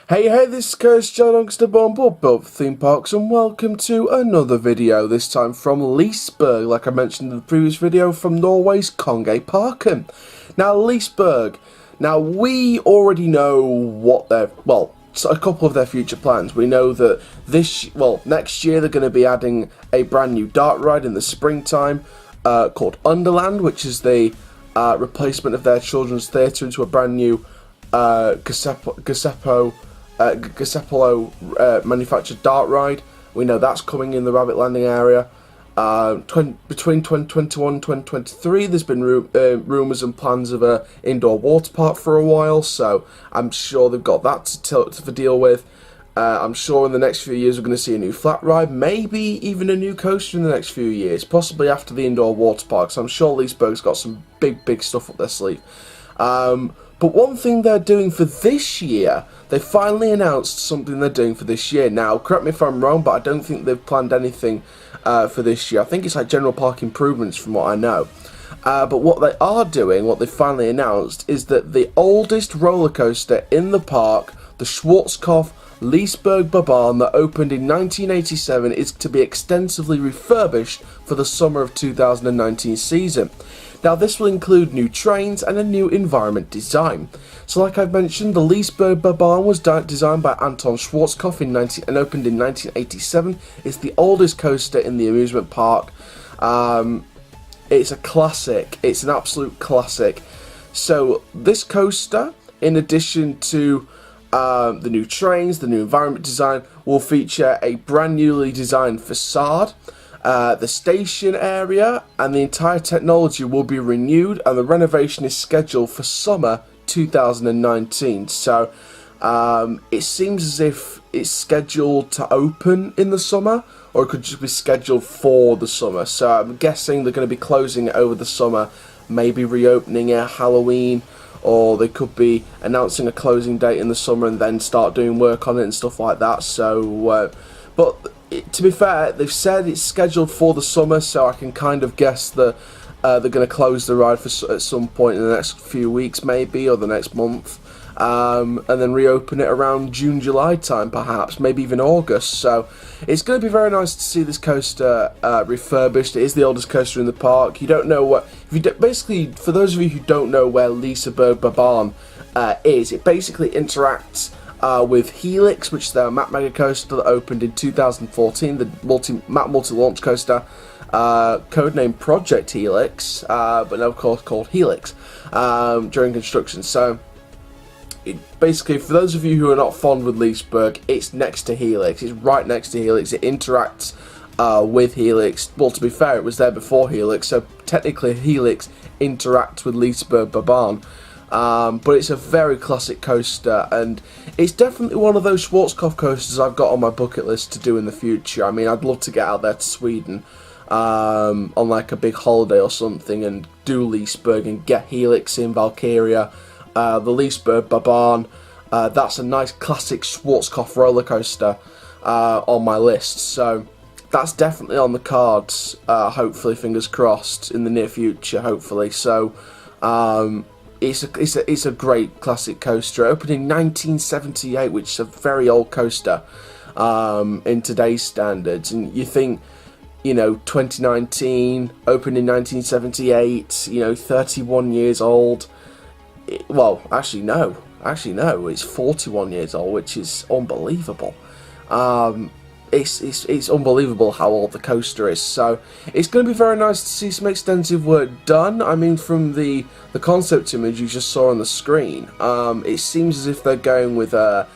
Hey, this is Challoner Bomb both theme parks, and welcome to another video, this time from Liseberg, like I mentioned in the previous video, from Norway's Kongeparken. Now, Liseberg, we already know what their, a couple of their future plans. We know that next year they're going to be adding a brand new dart ride in the springtime, called Underland, which is the replacement of their children's theatre into a brand new Gazebo manufactured dart ride. We know that's coming in the Rabbit Landing area. Between 2021 and 2023, there's been rumours and plans of a indoor water park for a while, so I'm sure they've got that to deal with. I'm sure in the next few years we're going to see a new flat ride, maybe even a new coaster in the next few years, possibly after the indoor water park, so I'm sure Liseberg's got some big stuff up their sleeve. But one thing they're doing for this year, they finally announced something they're doing for this year. Now, correct me if I'm wrong, but I don't think they've planned anything for this year. I think it's like general park improvements from what I know. But what they are doing, what they finally announced, is that the oldest roller coaster in the park, the Schwartzkopf Lisebergbanan, that opened in 1987, is to be extensively refurbished for the summer of 2019 season. Now, this will include new trains and a new environment design. So, like I've mentioned, the Lisebergbanan was designed by Anton Schwartzkopf and opened in 1987. It's the oldest coaster in the amusement park. It's a classic. It's an absolute classic. So, this coaster, in addition to the new trains, the new environment design, will feature a brand newly designed facade. The station area and the entire technology will be renewed, and the renovation is scheduled for summer 2019. So it seems as if it's scheduled to open in the summer, or it could just be scheduled for the summer. So I'm guessing they're going to be closing it over the summer, maybe reopening it at Halloween, or they could be announcing a closing date in the summer and then start doing work on it and stuff like that. So, but to be fair, they've said it's scheduled for the summer, so I can kind of guess that they're going to close the ride at some point in the next few weeks, maybe, or the next month, and then reopen it around June, July time, perhaps, maybe even August. So it's going to be very nice to see this coaster refurbished. It is the oldest coaster in the park. You don't know what, basically, for those of you who don't know where Lisebergbanan is, it basically interacts with Helix, which is their map mega coaster that opened in 2014, the map multi-launch coaster, codenamed Project Helix, but now of course called Helix, during construction. So basically, for those of you who are not fond with Liseberg, it's next to Helix. It's right next to Helix. It interacts with Helix. Well, to be fair, it was there before Helix, so technically Helix interacts with Lisebergbanan. But it's a very classic coaster, and it's definitely one of those Schwartzkopf coasters I've got on my bucket list to do in the future. I mean, I'd love to get out there to Sweden on like a big holiday or something and do Liseberg and get Helix in Valkyria, the Lisebergbanan. That's a nice classic Schwartzkopf roller coaster on my list, so that's definitely on the cards, hopefully, fingers crossed, in the near future, hopefully. So It's a great classic coaster. It opened in 1978, which is a very old coaster in today's standards. And you think, 2019, opened in 1978, 31 years old. Actually no, it's 41 years old, which is unbelievable. It's unbelievable how old the coaster is, so it's going to be very nice to see some extensive work done. I mean, from the concept image you just saw on the screen, it seems as if they're going with a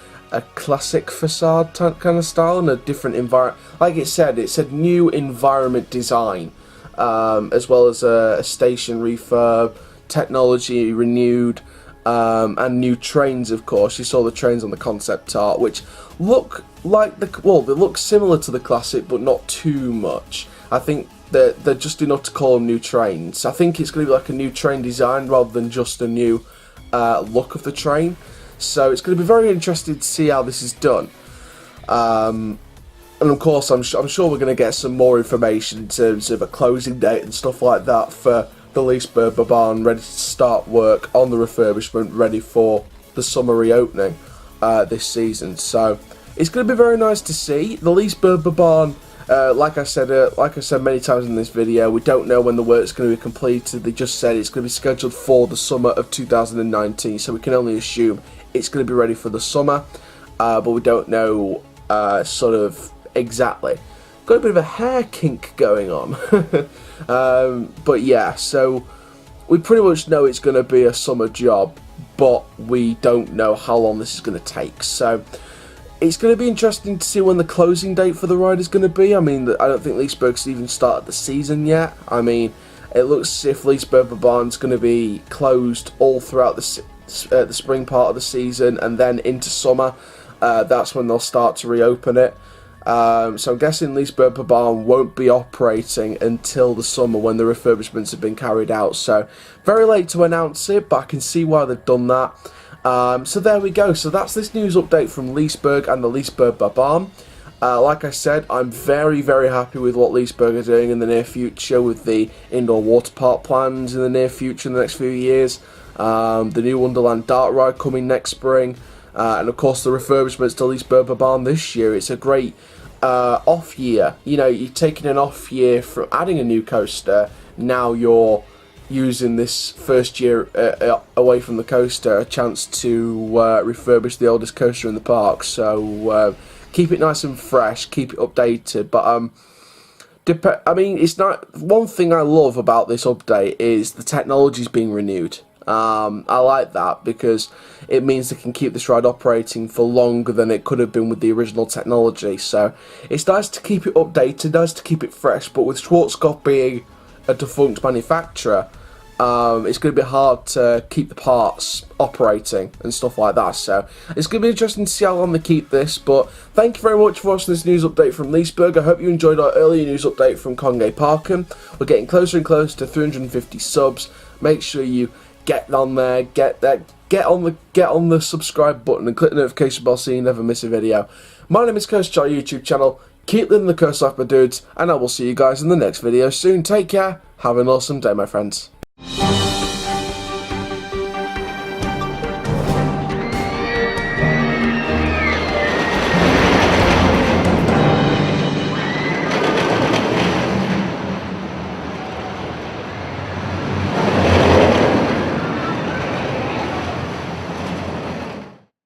classic facade kind of style and a different environment. Like it said new environment design, as well as a station refurb, technology renewed, and new trains, of course. You saw the trains on the concept art, which look like they look similar to the classic, but not too much. I think they're just enough to call them new trains. I think it's going to be like a new train design rather than just a new look of the train. So it's going to be very interesting to see how this is done. And of course, I'm sure we're going to get some more information in terms of a closing date and stuff like that for the Lisebergbanan, ready to start work on the refurbishment, ready for the summer reopening. this season. So it's going to be very nice to see. The Lisebergbanan, like I said many times in this video, we don't know when the work's going to be completed. They just said it's going to be scheduled for the summer of 2019, so we can only assume it's going to be ready for the summer, but we don't know sort of exactly. Got a bit of a hair kink going on. But yeah, so we pretty much know it's going to be a summer job, but we don't know how long this is going to take. So it's going to be interesting to see when the closing date for the ride is going to be. I mean, I don't think Liseberg's even started the season yet. I mean, it looks as if Lisebergbaban's going to be closed all throughout the spring part of the season, and then into summer. That's when they'll start to reopen it. So I'm guessing Lisebergbanan won't be operating until the summer when the refurbishments have been carried out. So very late to announce it, but I can see why they've done that. So there we go. So that's this news update from Liseberg and the Lisebergbanan. Like I said, I'm very, very happy with what Liseberg are doing in the near future with the indoor water park plans in the near future in the next few years. The new Wonderland Dart Ride coming next spring. And of course the refurbishments to Lisebergbanan this year. It's a great off year. You know, you're taking an off year from adding a new coaster. Now you're using this first year away from the coaster, a chance to refurbish the oldest coaster in the park. So keep it nice and fresh, keep it updated. But I mean, it's not. One thing I love about this update is the technology's being renewed. I like that because it means they can keep this ride operating for longer than it could have been with the original technology. So it's nice to keep it updated, nice to keep it fresh, but with Schwartzkopf being a defunct manufacturer, it's going to be hard to keep the parts operating and stuff like that. So it's going to be interesting to see how long they keep this. But thank you very much for watching this news update from Liseberg. I hope you enjoyed our earlier news update from Conge Parken. We're getting closer and closer to 350 subs. Make sure you get on there, get on the subscribe button and click the notification bell so you never miss a video. My name is Coach Charlie YouTube channel. Keep living the coast life, my dudes, and I will see you guys in the next video soon. Take care. Have an awesome day, my friends.